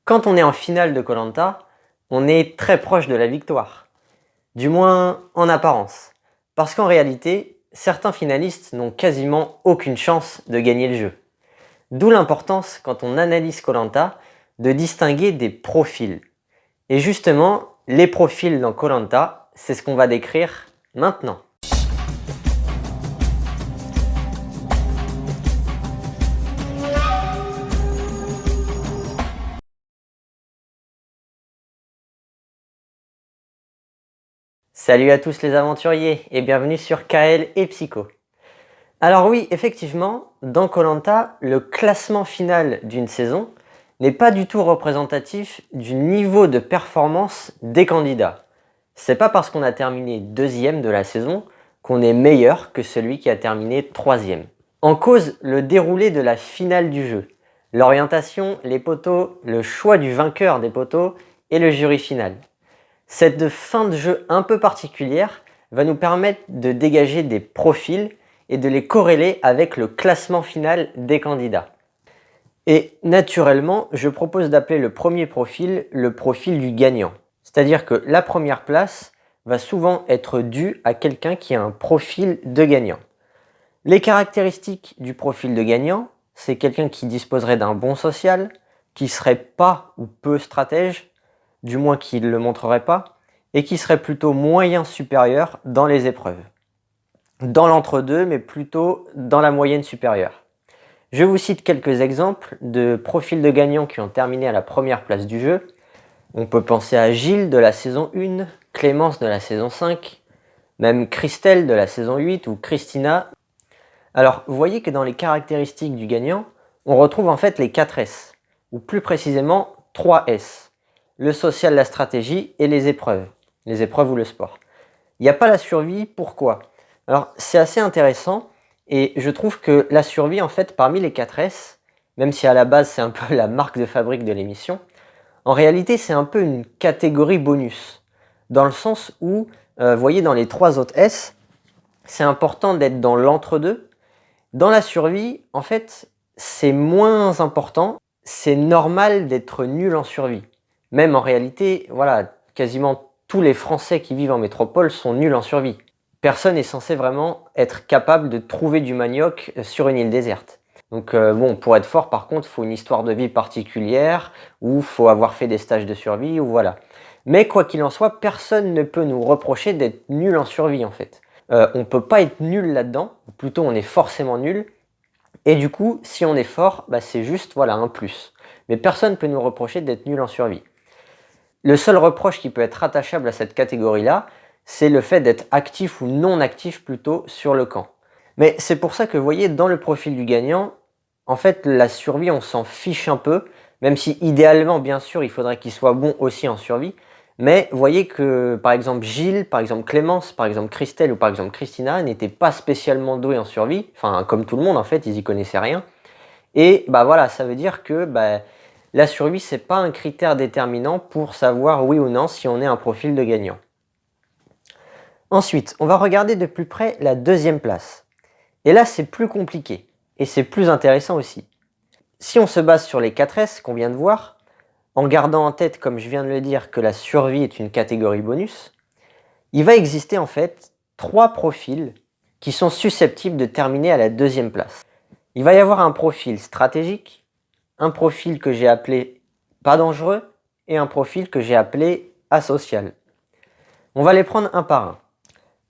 Quand on est en finale de koh, on est très proche de la victoire. Du moins en apparence. Parce qu'en réalité, certains finalistes n'ont quasiment aucune chance de gagner le jeu. D'où l'importance, quand on analyse koh, de distinguer des profils. Et justement, les profils dans koh, c'est ce qu'on va décrire maintenant. Salut à tous les aventuriers et bienvenue sur KL et Psycho. Alors oui, effectivement, dans koh, le classement final d'une saison n'est pas du tout représentatif du niveau de performance des candidats. C'est pas parce qu'on a terminé deuxième de la saison qu'on est meilleur que celui qui a terminé troisième. En cause, le déroulé de la finale du jeu, l'orientation, les poteaux, le choix du vainqueur des poteaux et le jury final. Cette fin de jeu un peu particulière va nous permettre de dégager des profils et de les corréler avec le classement final des candidats. Et naturellement, je propose d'appeler le premier profil le profil du gagnant. C'est-à-dire que la première place va souvent être due à quelqu'un qui a un profil de gagnant. Les caractéristiques du profil de gagnant, c'est quelqu'un qui disposerait d'un bon social, qui serait pas ou peu stratège, du moins qui ne le montrerait pas, et qui serait plutôt moyen supérieur dans les épreuves. Dans l'entre-deux, mais plutôt dans la moyenne supérieure. Je vous cite quelques exemples de profils de gagnants qui ont terminé à la première place du jeu. On peut penser à Gilles de la saison 1, Clémence de la saison 5, même Christelle de la saison 8 ou Christina. Alors, vous voyez que dans les caractéristiques du gagnant, on retrouve en fait les 4 S, ou plus précisément 3 S. Le social, la stratégie et les épreuves ou le sport. Il n'y a pas la survie, pourquoi? Alors c'est assez intéressant et je trouve que la survie en fait parmi les 4 S, même si à la base c'est un peu la marque de fabrique de l'émission, en réalité c'est un peu une catégorie bonus. Dans le sens où, vous voyez dans les 3 autres S, c'est important d'être dans l'entre-deux. Dans la survie, en fait, c'est moins important, c'est normal d'être nul en survie. Même en réalité, voilà, quasiment tous les Français qui vivent en métropole sont nuls en survie. Personne n'est censé vraiment être capable de trouver du manioc sur une île déserte. Donc bon, pour être fort, par contre, il faut une histoire de vie particulière, ou il faut avoir fait des stages de survie, ou voilà. Mais quoi qu'il en soit, personne ne peut nous reprocher d'être nul en survie, en fait. On ne peut pas être nul là-dedans, ou plutôt on est forcément nul, et du coup, si on est fort, bah, c'est juste voilà, un plus. Mais personne ne peut nous reprocher d'être nul en survie. Le seul reproche qui peut être rattachable à cette catégorie-là, c'est le fait d'être actif ou non actif plutôt sur le camp. Mais c'est pour ça que vous voyez, dans le profil du gagnant, en fait, la survie, on s'en fiche un peu, même si idéalement, bien sûr, il faudrait qu'il soit bon aussi en survie. Mais vous voyez que, par exemple, Gilles, par exemple Clémence, par exemple Christelle ou par exemple Christina n'étaient pas spécialement doués en survie. Enfin, comme tout le monde, en fait, ils y connaissaient rien. Et bah voilà, ça veut dire que la survie, c'est pas un critère déterminant pour savoir oui ou non si on est un profil de gagnant. Ensuite, on va regarder de plus près la deuxième place. Et là, c'est plus compliqué. Et c'est plus intéressant aussi. Si on se base sur les 4 S qu'on vient de voir, en gardant en tête, comme je viens de le dire, que la survie est une catégorie bonus, il va exister en fait 3 profils qui sont susceptibles de terminer à la deuxième place. Il va y avoir un profil stratégique, un profil que j'ai appelé pas dangereux et un profil que j'ai appelé asocial. On va les prendre un par un.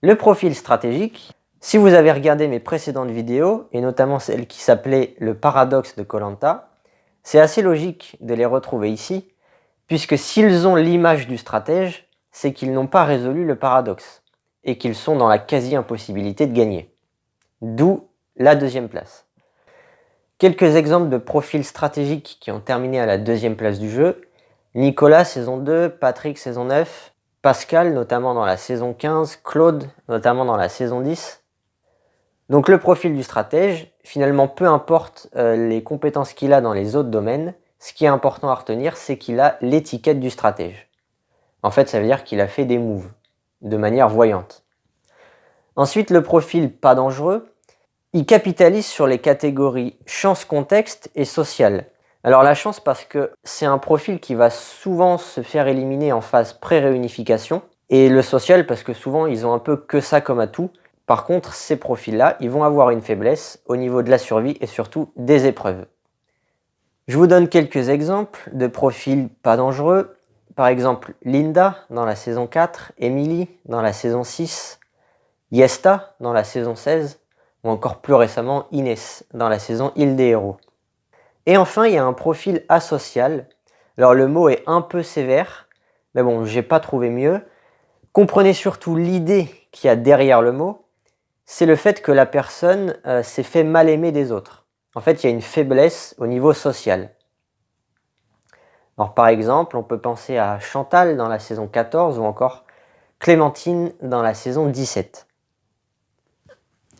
Le profil stratégique, si vous avez regardé mes précédentes vidéos, et notamment celle qui s'appelait le paradoxe de koh, c'est assez logique de les retrouver ici, puisque s'ils ont l'image du stratège, c'est qu'ils n'ont pas résolu le paradoxe, et qu'ils sont dans la quasi-impossibilité de gagner. D'où la deuxième place. Quelques exemples de profils stratégiques qui ont terminé à la deuxième place du jeu. Nicolas, saison 2, Patrick, saison 9, Pascal, notamment dans la saison 15, Claude, notamment dans la saison 10. Donc le profil du stratège, finalement, peu importe les compétences qu'il a dans les autres domaines, ce qui est important à retenir, c'est qu'il a l'étiquette du stratège. En fait, ça veut dire qu'il a fait des moves, de manière voyante. Ensuite, le profil pas dangereux, il capitalise sur les catégories chance, contexte et social. Alors la chance parce que c'est un profil qui va souvent se faire éliminer en phase pré-réunification, et le social parce que souvent ils ont un peu que ça comme atout. Par contre, ces profils-là, ils vont avoir une faiblesse au niveau de la survie et surtout des épreuves. Je vous donne quelques exemples de profils pas dangereux. Par exemple, Linda dans la saison 4, Emily dans la saison 6, Yesta dans la saison 16, ou encore plus récemment Inès dans la saison Île des Héros. Et enfin, il y a un profil asocial. Alors le mot est un peu sévère, mais bon, j'ai pas trouvé mieux. Comprenez surtout l'idée qu'il y a derrière le mot, c'est le fait que la personne s'est fait mal aimer des autres. En fait, il y a une faiblesse au niveau social. Alors par exemple, on peut penser à Chantal dans la saison 14 ou encore Clémentine dans la saison 17.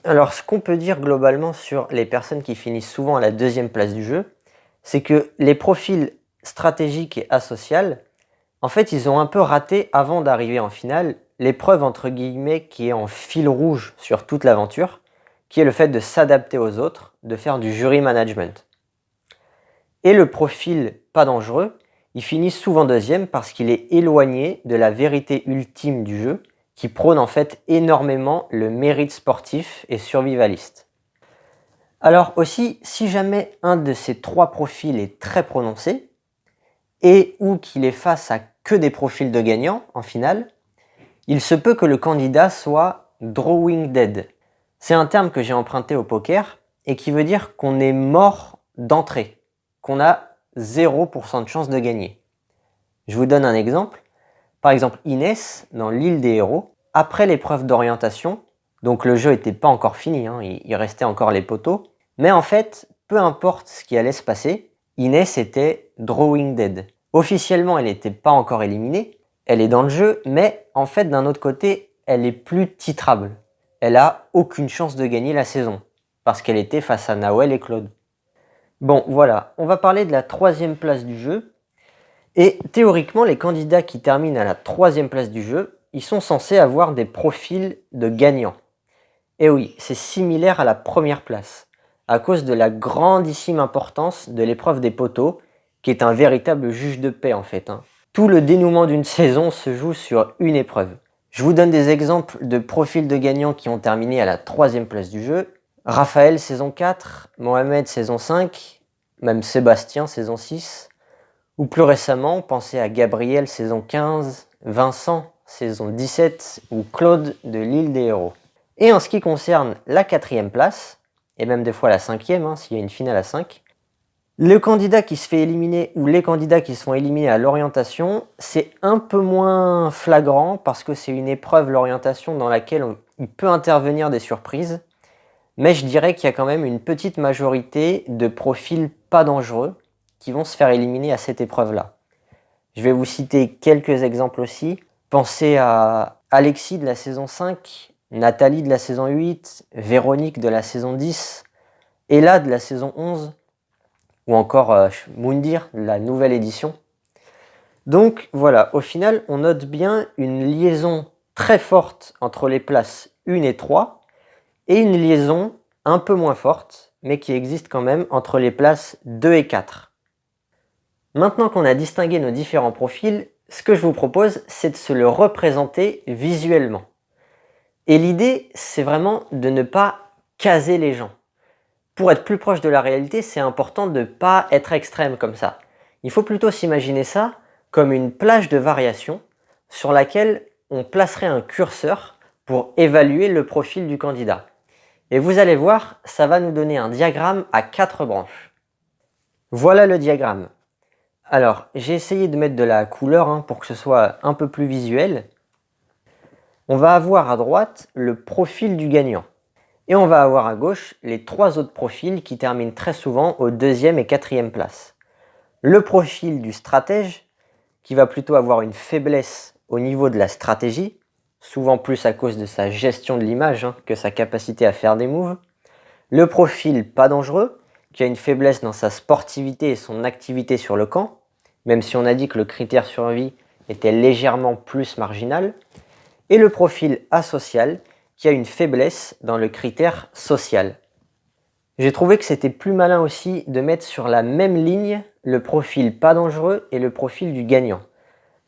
Alors ce qu'on peut dire globalement sur les personnes qui finissent souvent à la deuxième place du jeu, c'est que les profils stratégiques et asocial, en fait, ils ont un peu raté avant d'arriver en finale l'épreuve entre guillemets qui est en fil rouge sur toute l'aventure, qui est le fait de s'adapter aux autres, de faire du jury management. Et le profil pas dangereux, il finit souvent deuxième parce qu'il est éloigné de la vérité ultime du jeu, qui prône en fait énormément le mérite sportif et survivaliste. Alors aussi, si jamais un de ces trois profils est très prononcé, et ou qu'il est face à que des profils de gagnants en finale, il se peut que le candidat soit drawing dead. C'est un terme que j'ai emprunté au poker et qui veut dire qu'on est mort d'entrée, qu'on a 0% de chance de gagner. Je vous donne un exemple. Par exemple, Inès, dans l'île des héros, après l'épreuve d'orientation, donc le jeu n'était pas encore fini, il restait encore les poteaux, mais en fait, peu importe ce qui allait se passer, Inès était drawing dead. Officiellement, elle n'était pas encore éliminée, elle est dans le jeu, mais en fait, d'un autre côté, elle est plus titrable. Elle a aucune chance de gagner la saison, parce qu'elle était face à Nawel et Claude. Bon, voilà, on va parler de la troisième place du jeu. Et théoriquement, les candidats qui terminent à la troisième place du jeu, ils sont censés avoir des profils de gagnants. Et oui, c'est similaire à la première place, à cause de la grandissime importance de l'épreuve des poteaux, qui est un véritable juge de paix en fait. Tout le dénouement d'une saison se joue sur une épreuve. Je vous donne des exemples de profils de gagnants qui ont terminé à la troisième place du jeu. Raphaël saison 4, Mohamed saison 5, même Sébastien saison 6, ou plus récemment, pensez à Gabriel saison 15, Vincent saison 17 ou Claude de l'île des héros. Et en ce qui concerne la quatrième place, et même des fois la cinquième, s'il y a une finale à 5, le candidat qui se fait éliminer ou les candidats qui se font éliminer à l'orientation, c'est un peu moins flagrant parce que c'est une épreuve, l'orientation, dans laquelle il peut intervenir des surprises. Mais je dirais qu'il y a quand même une petite majorité de profils pas dangereux qui vont se faire éliminer à cette épreuve-là. Je vais vous citer quelques exemples aussi. Pensez à Alexis de la saison 5, Nathalie de la saison 8, Véronique de la saison 10, Ella de la saison 11, ou encore Moundir de la nouvelle édition. Donc voilà, au final, on note bien une liaison très forte entre les places 1 et 3, et une liaison un peu moins forte, mais qui existe quand même entre les places 2 et 4. Maintenant qu'on a distingué nos différents profils, ce que je vous propose, c'est de se le représenter visuellement. Et l'idée, c'est vraiment de ne pas caser les gens. Pour être plus proche de la réalité, c'est important de ne pas être extrême comme ça. Il faut plutôt s'imaginer ça comme une plage de variation sur laquelle on placerait un curseur pour évaluer le profil du candidat. Et vous allez voir, ça va nous donner un diagramme à 4 branches. Voilà le diagramme. Alors, j'ai essayé de mettre de la couleur pour que ce soit un peu plus visuel. On va avoir à droite le profil du gagnant. Et on va avoir à gauche les 3 autres profils qui terminent très souvent aux 2e et 4e places. Le profil du stratège, qui va plutôt avoir une faiblesse au niveau de la stratégie, souvent plus à cause de sa gestion de l'image que sa capacité à faire des moves. Le profil pas dangereux, qui a une faiblesse dans sa sportivité et son activité sur le camp, même si on a dit que le critère survie était légèrement plus marginal. Et le profil asocial, qui a une faiblesse dans le critère social. J'ai trouvé que c'était plus malin aussi de mettre sur la même ligne le profil pas dangereux et le profil du gagnant.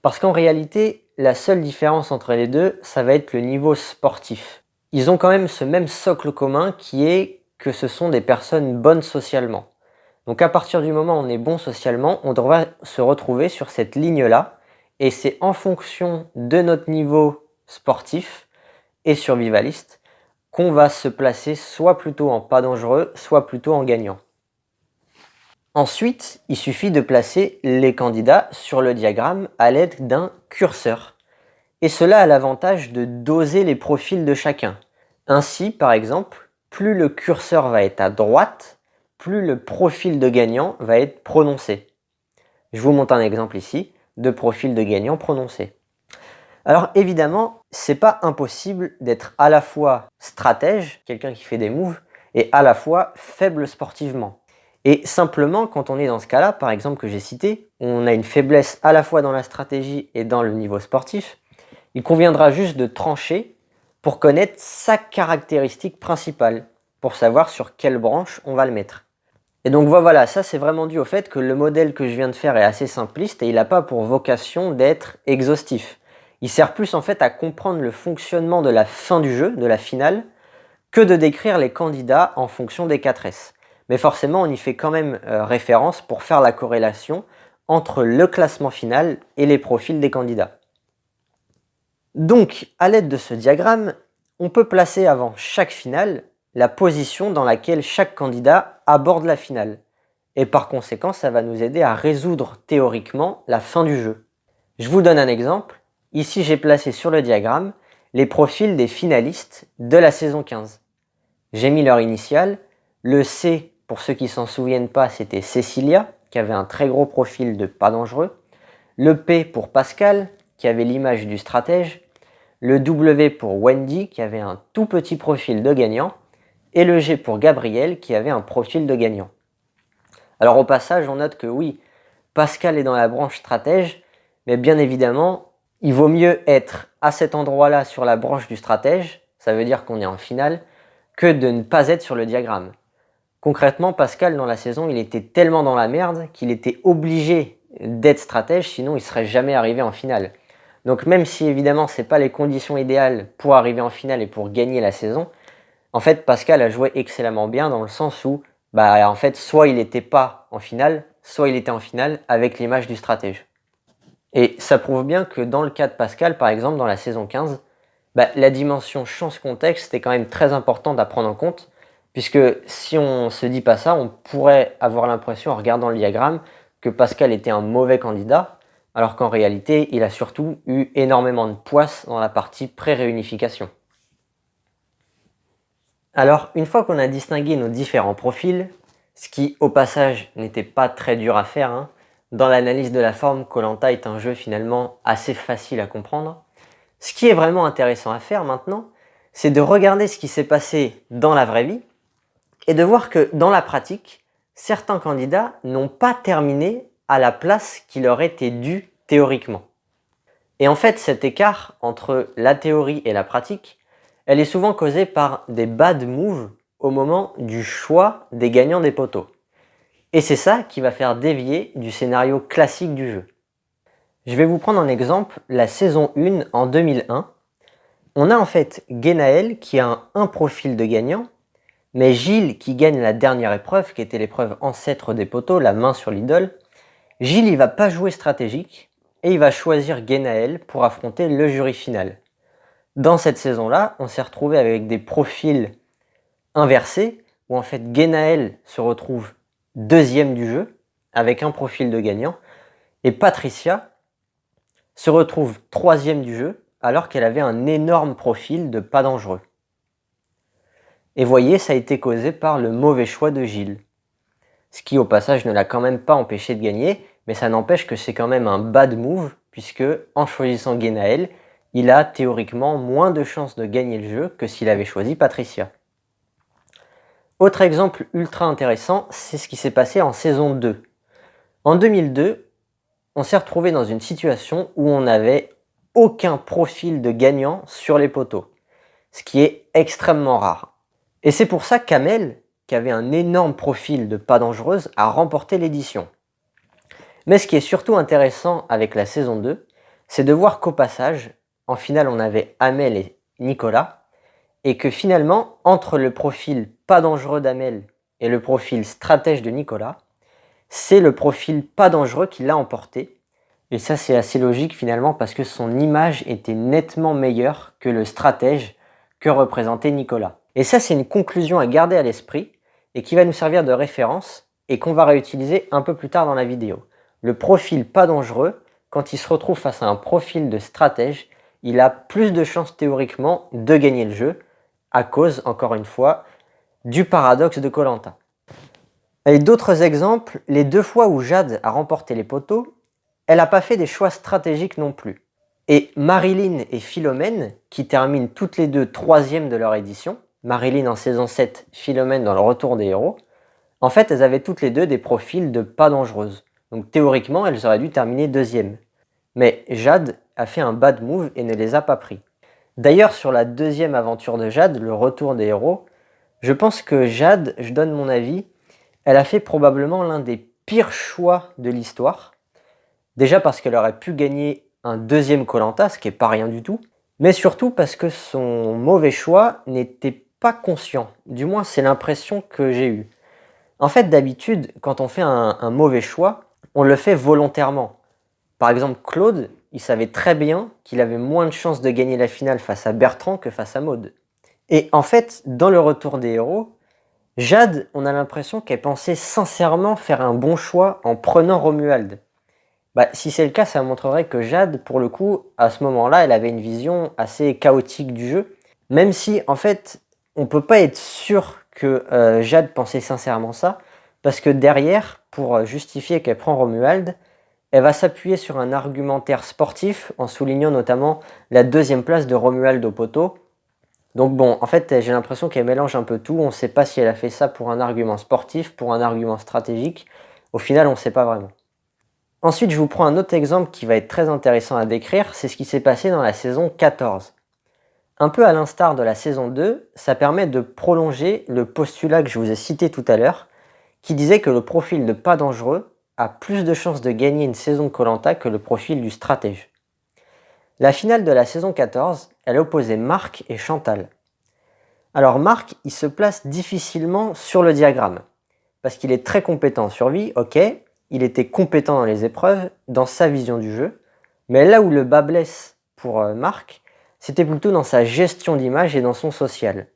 Parce qu'en réalité, la seule différence entre les deux, ça va être le niveau sportif. Ils ont quand même ce même socle commun qui est que ce sont des personnes bonnes socialement. Donc à partir du moment où on est bon socialement, on devra se retrouver sur cette ligne-là. Et c'est en fonction de notre niveau sportif et survivaliste qu'on va se placer soit plutôt en pas dangereux, soit plutôt en gagnant. Ensuite, il suffit de placer les candidats sur le diagramme à l'aide d'un curseur. Et cela a l'avantage de doser les profils de chacun. Ainsi, par exemple, plus le curseur va être à droite, plus le profil de gagnant va être prononcé. Je vous montre un exemple ici de profil de gagnant prononcé. Alors évidemment, c'est pas impossible d'être à la fois stratège, quelqu'un qui fait des moves, et à la fois faible sportivement. Et simplement, quand on est dans ce cas-là, par exemple que j'ai cité, on a une faiblesse à la fois dans la stratégie et dans le niveau sportif, il conviendra juste de trancher pour connaître sa caractéristique principale, pour savoir sur quelle branche on va le mettre. Et donc voilà, ça c'est vraiment dû au fait que le modèle que je viens de faire est assez simpliste et il n'a pas pour vocation d'être exhaustif. Il sert plus en fait à comprendre le fonctionnement de la fin du jeu, de la finale, que de décrire les candidats en fonction des 4S. Mais forcément, on y fait quand même référence pour faire la corrélation entre le classement final et les profils des candidats. Donc, à l'aide de ce diagramme, on peut placer avant chaque finale la position dans laquelle chaque candidat aborde la finale. Et par conséquent, ça va nous aider à résoudre théoriquement la fin du jeu. Je vous donne un exemple. Ici, j'ai placé sur le diagramme les profils des finalistes de la saison 15. J'ai mis leur initiale. Le C, pour ceux qui ne s'en souviennent pas, c'était Cecilia, qui avait un très gros profil de pas dangereux. Le P pour Pascal, qui avait l'image du stratège. Le W pour Wendy, qui avait un tout petit profil de gagnant. Et le G pour Gabriel, qui avait un profil de gagnant. Alors au passage, on note que oui, Pascal est dans la branche stratège, mais bien évidemment, il vaut mieux être à cet endroit-là sur la branche du stratège, ça veut dire qu'on est en finale, que de ne pas être sur le diagramme. Concrètement, Pascal, dans la saison, il était tellement dans la merde qu'il était obligé d'être stratège, sinon il ne serait jamais arrivé en finale. Donc même si évidemment ce n'est pas les conditions idéales pour arriver en finale et pour gagner la saison, en fait Pascal a joué excellemment bien dans le sens où en fait soit il n'était pas en finale, soit il était en finale avec l'image du stratège. Et ça prouve bien que dans le cas de Pascal, par exemple, dans la saison 15, la dimension chance-contexte est quand même très importante à prendre en compte, puisque si on ne se dit pas ça, on pourrait avoir l'impression, en regardant le diagramme, que Pascal était un mauvais candidat, alors qu'en réalité, il a surtout eu énormément de poisse dans la partie pré-réunification. Alors, une fois qu'on a distingué nos différents profils, ce qui, au passage, n'était pas très dur à faire, dans l'analyse de la forme, Koh Lanta est un jeu finalement assez facile à comprendre. Ce qui est vraiment intéressant à faire maintenant, c'est de regarder ce qui s'est passé dans la vraie vie et de voir que dans la pratique, certains candidats n'ont pas terminé à la place qui leur était due théoriquement. Et en fait, cet écart entre la théorie et la pratique, elle est souvent causée par des bad moves au moment du choix des gagnants des poteaux. Et c'est ça qui va faire dévier du scénario classique du jeu. Je vais vous prendre en exemple la saison 1 en 2001. On a en fait Genaël qui a un profil de gagnant, mais Gilles qui gagne la dernière épreuve, qui était l'épreuve ancêtre des poteaux, la main sur l'idole. Gilles, il va pas jouer stratégique et il va choisir Genaël pour affronter le jury final. Dans cette saison-là, on s'est retrouvé avec des profils inversés, où en fait Genaël se retrouve deuxième du jeu, avec un profil de gagnant, et Patricia se retrouve troisième du jeu, alors qu'elle avait un énorme profil de pas dangereux. Et voyez, ça a été causé par le mauvais choix de Gilles. Ce qui au passage ne l'a quand même pas empêché de gagner, mais ça n'empêche que c'est quand même un bad move, puisque en choisissant Genaël, il a théoriquement moins de chances de gagner le jeu que s'il avait choisi Patricia. Autre exemple ultra intéressant, c'est ce qui s'est passé en saison 2. En 2002, on s'est retrouvé dans une situation où on n'avait aucun profil de gagnant sur les poteaux, ce qui est extrêmement rare. Et c'est pour ça qu'Amel, qui avait un énorme profil de pas dangereuse, a remporté l'édition. Mais ce qui est surtout intéressant avec la saison 2, c'est de voir qu'au passage, en finale on avait Amel et Nicolas, et que finalement, entre le profil pas dangereux d'Amel et le profil stratège de Nicolas, c'est le profil pas dangereux qui l'a emporté. Et ça c'est assez logique finalement parce que son image était nettement meilleure que le stratège que représentait Nicolas. Et ça c'est une conclusion à garder à l'esprit et qui va nous servir de référence et qu'on va réutiliser un peu plus tard dans la vidéo. Le profil pas dangereux, quand il se retrouve face à un profil de stratège, il a plus de chances théoriquement de gagner le jeu à cause, encore une fois, du paradoxe de koh. Et d'autres exemples, les 2 fois où Jade a remporté les poteaux, elle n'a pas fait des choix stratégiques non plus. Et Marilyn et Philomène, qui terminent toutes les deux 3e de leur édition, Marilyn en saison 7, Philomène dans le retour des héros, en fait elles avaient toutes les deux des profils de pas dangereuses. Donc théoriquement elles auraient dû terminer 2e. Mais Jade a fait un bad move et ne les a pas pris. D'ailleurs sur la 2e aventure de Jade, le retour des héros, je pense que Jade, je donne mon avis, elle a fait probablement l'un des pires choix de l'histoire. Déjà parce qu'elle aurait pu gagner un 2e koh, ce qui n'est pas rien du tout, mais surtout parce que son mauvais choix n'était pas conscient. Du moins, c'est l'impression que j'ai eue. En fait, d'habitude, quand on fait un mauvais choix, on le fait volontairement. Par exemple, Claude, il savait très bien qu'il avait moins de chances de gagner la finale face à Bertrand que face à Maud. Et en fait, dans le retour des héros, Jade, on a l'impression qu'elle pensait sincèrement faire un bon choix en prenant Romuald. Si c'est le cas, ça montrerait que Jade, pour le coup, à ce moment-là, elle avait une vision assez chaotique du jeu. Même si, en fait, on ne peut pas être sûr que Jade pensait sincèrement ça, parce que derrière, pour justifier qu'elle prend Romuald, elle va s'appuyer sur un argumentaire sportif, en soulignant notamment la 2e place de Romuald au poteau. Donc bon, en fait, j'ai l'impression qu'elle mélange un peu tout. On ne sait pas si elle a fait ça pour un argument sportif, pour un argument stratégique. Au final, on ne sait pas vraiment. Ensuite, je vous prends un autre exemple qui va être très intéressant à décrire, c'est ce qui s'est passé dans la saison 14. Un peu à l'instar de la saison 2, ça permet de prolonger le postulat que je vous ai cité tout à l'heure, qui disait que le profil de pas dangereux a plus de chances de gagner une saison de koh que le profil du stratège. La finale de la saison 14, elle opposait Marc et Chantal. Alors Marc, il se place difficilement sur le diagramme, parce qu'il est très compétent en survie, ok, il était compétent dans les épreuves, dans sa vision du jeu, mais là où le bas blesse pour Marc, c'était plutôt dans sa gestion d'image et dans son social.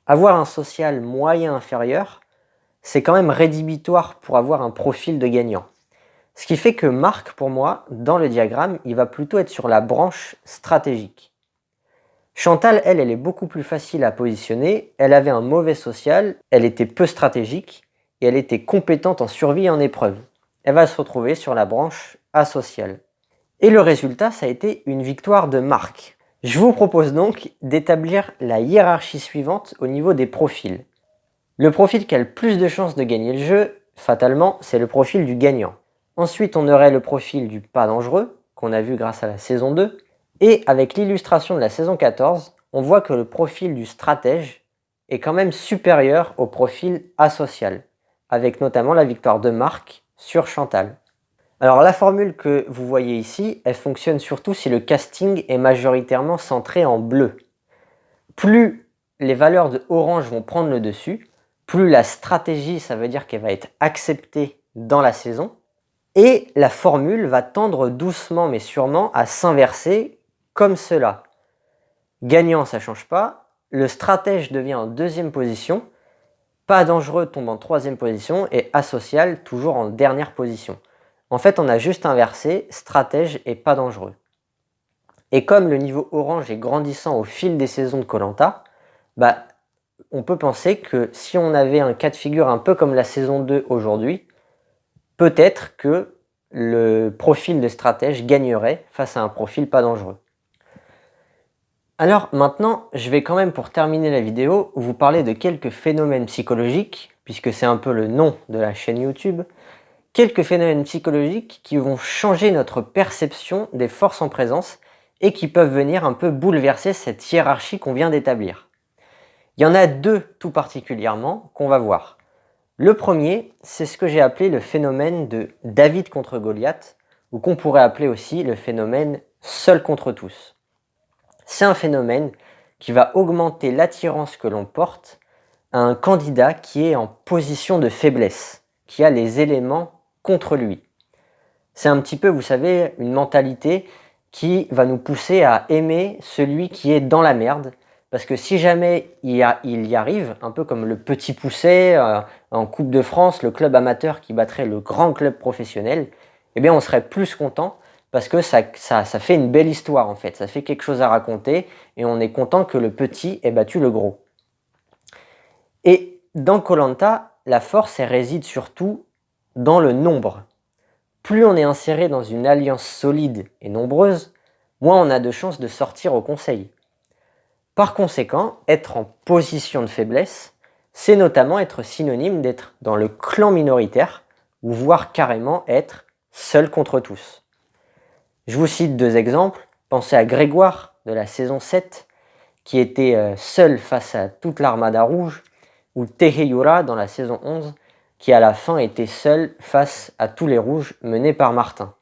Avoir un social moyen inférieur, c'est quand même rédhibitoire pour avoir un profil de gagnant. Ce qui fait que Marc, pour moi, dans le diagramme, il va plutôt être sur la branche stratégique. Chantal, elle est beaucoup plus facile à positionner, elle avait un mauvais social, elle était peu stratégique, et elle était compétente en survie et en épreuve. Elle va se retrouver sur la branche asociale. Et le résultat, ça a été une victoire de Marc. Je vous propose donc d'établir la hiérarchie suivante au niveau des profils. Le profil qui a le plus de chances de gagner le jeu, fatalement, c'est le profil du gagnant. Ensuite, on aurait le profil du pas dangereux, qu'on a vu grâce à la saison 2. Et avec l'illustration de la saison 14, on voit que le profil du stratège est quand même supérieur au profil asocial, avec notamment la victoire de Marc sur Chantal. Alors la formule que vous voyez ici, elle fonctionne surtout si le casting est majoritairement centré en bleu. Plus les valeurs de orange vont prendre le dessus, plus la stratégie, ça veut dire qu'elle va être acceptée dans la saison, et la formule va tendre doucement mais sûrement à s'inverser comme cela. Gagnant, ça ne change pas, le stratège devient en 2e position, pas dangereux tombe en 3e position et asocial toujours en dernière position. En fait, on a juste inversé stratège et pas dangereux. Et comme le niveau orange est grandissant au fil des saisons de koh, on peut penser que si on avait un cas de figure un peu comme la saison 2 aujourd'hui, peut-être que le profil de stratège gagnerait face à un profil pas dangereux. Alors maintenant, je vais quand même pour terminer la vidéo vous parler de quelques phénomènes psychologiques, puisque c'est un peu le nom de la chaîne YouTube, quelques phénomènes psychologiques qui vont changer notre perception des forces en présence et qui peuvent venir un peu bouleverser cette hiérarchie qu'on vient d'établir. Il y en a deux tout particulièrement qu'on va voir. Le premier, c'est ce que j'ai appelé le phénomène de David contre Goliath, ou qu'on pourrait appeler aussi le phénomène seul contre tous. C'est un phénomène qui va augmenter l'attirance que l'on porte à un candidat qui est en position de faiblesse, qui a les éléments contre lui. C'est un petit peu, vous savez, une mentalité qui va nous pousser à aimer celui qui est dans la merde, parce que si jamais il y arrive, un peu comme le Petit Poucet en Coupe de France, le club amateur qui battrait le grand club professionnel, eh bien on serait plus content parce que ça fait une belle histoire en fait, ça fait quelque chose à raconter et on est content que le petit ait battu le gros. Et dans Koh Lanta, la force elle réside surtout dans le nombre. Plus on est inséré dans une alliance solide et nombreuse, moins on a de chances de sortir au conseil. Par conséquent, être en position de faiblesse, c'est notamment être synonyme d'être dans le clan minoritaire, ou voire carrément être seul contre tous. Je vous cite deux exemples. Pensez à Grégoire de la saison 7, qui était seul face à toute l'armada rouge, ou Teheyura dans la saison 11, qui à la fin était seul face à tous les rouges menés par Martin.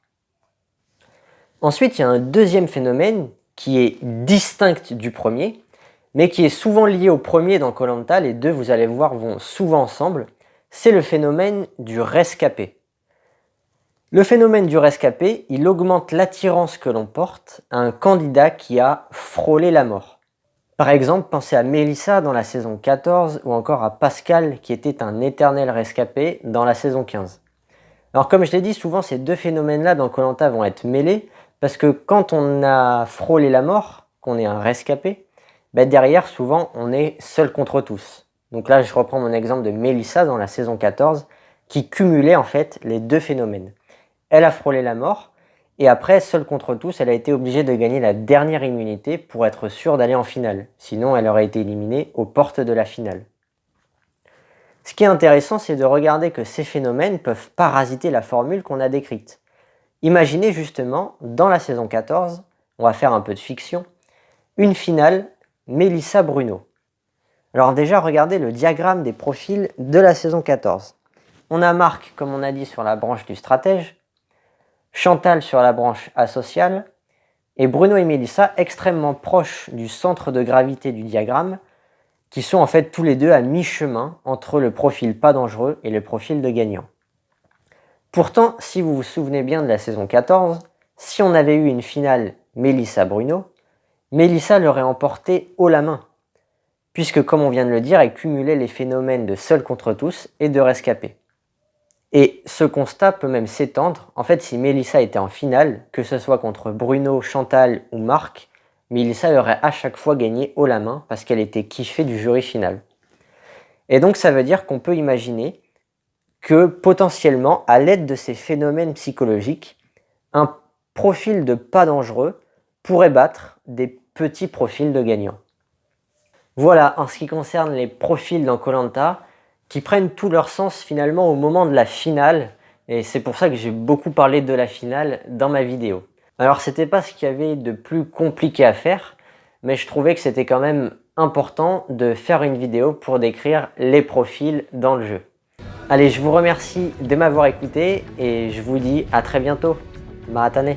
Ensuite, il y a un deuxième phénomène qui est distinct du premier, mais qui est souvent lié au premier dans Koh Lanta. Les deux, vous allez voir, vont souvent ensemble. C'est le phénomène du rescapé. Le phénomène du rescapé, il augmente l'attirance que l'on porte à un candidat qui a frôlé la mort. Par exemple, pensez à Mélissa dans la saison 14 ou encore à Pascal qui était un éternel rescapé dans la saison 15. Alors comme je l'ai dit, souvent ces deux phénomènes-là dans Koh Lanta vont être mêlés parce que quand on a frôlé la mort, qu'on est un rescapé, derrière souvent on est seul contre tous. Donc là je reprends mon exemple de Mélissa dans la saison 14 qui cumulait en fait les deux phénomènes. Elle a frôlé la mort et après, seule contre tous, elle a été obligée de gagner la dernière immunité pour être sûre d'aller en finale. Sinon, elle aurait été éliminée aux portes de la finale. Ce qui est intéressant, c'est de regarder que ces phénomènes peuvent parasiter la formule qu'on a décrite. Imaginez justement, dans la saison 14, on va faire un peu de fiction, une finale Mélissa-Bruno. Alors déjà, regardez le diagramme des profils de la saison 14. On a Marc, comme on a dit, sur la branche du stratège, Chantal sur la branche asociale, et Bruno et Mélissa extrêmement proches du centre de gravité du diagramme, qui sont en fait tous les deux à mi-chemin entre le profil pas dangereux et le profil de gagnant. Pourtant, si vous vous souvenez bien de la saison 14, si on avait eu une finale Mélissa-Bruno, Mélissa l'aurait emporté haut la main, puisque comme on vient de le dire, elle cumulait les phénomènes de seul contre tous et de rescapé. Et ce constat peut même s'étendre. En fait, si Mélissa était en finale, que ce soit contre Bruno, Chantal ou Marc, Mélissa aurait à chaque fois gagné haut la main parce qu'elle était kiffée du jury final. Et donc ça veut dire qu'on peut imaginer que potentiellement, à l'aide de ces phénomènes psychologiques, un profil de pas dangereux pourrait battre des petits profils de gagnants. Voilà, en ce qui concerne les profils dans Koh Lanta, qui prennent tout leur sens finalement au moment de la finale, et c'est pour ça que j'ai beaucoup parlé de la finale dans ma vidéo. Alors c'était pas ce qu'il y avait de plus compliqué à faire, mais je trouvais que c'était quand même important de faire une vidéo pour décrire les profils dans le jeu. Allez, je vous remercie de m'avoir écouté et je vous dis à très bientôt. Maatane.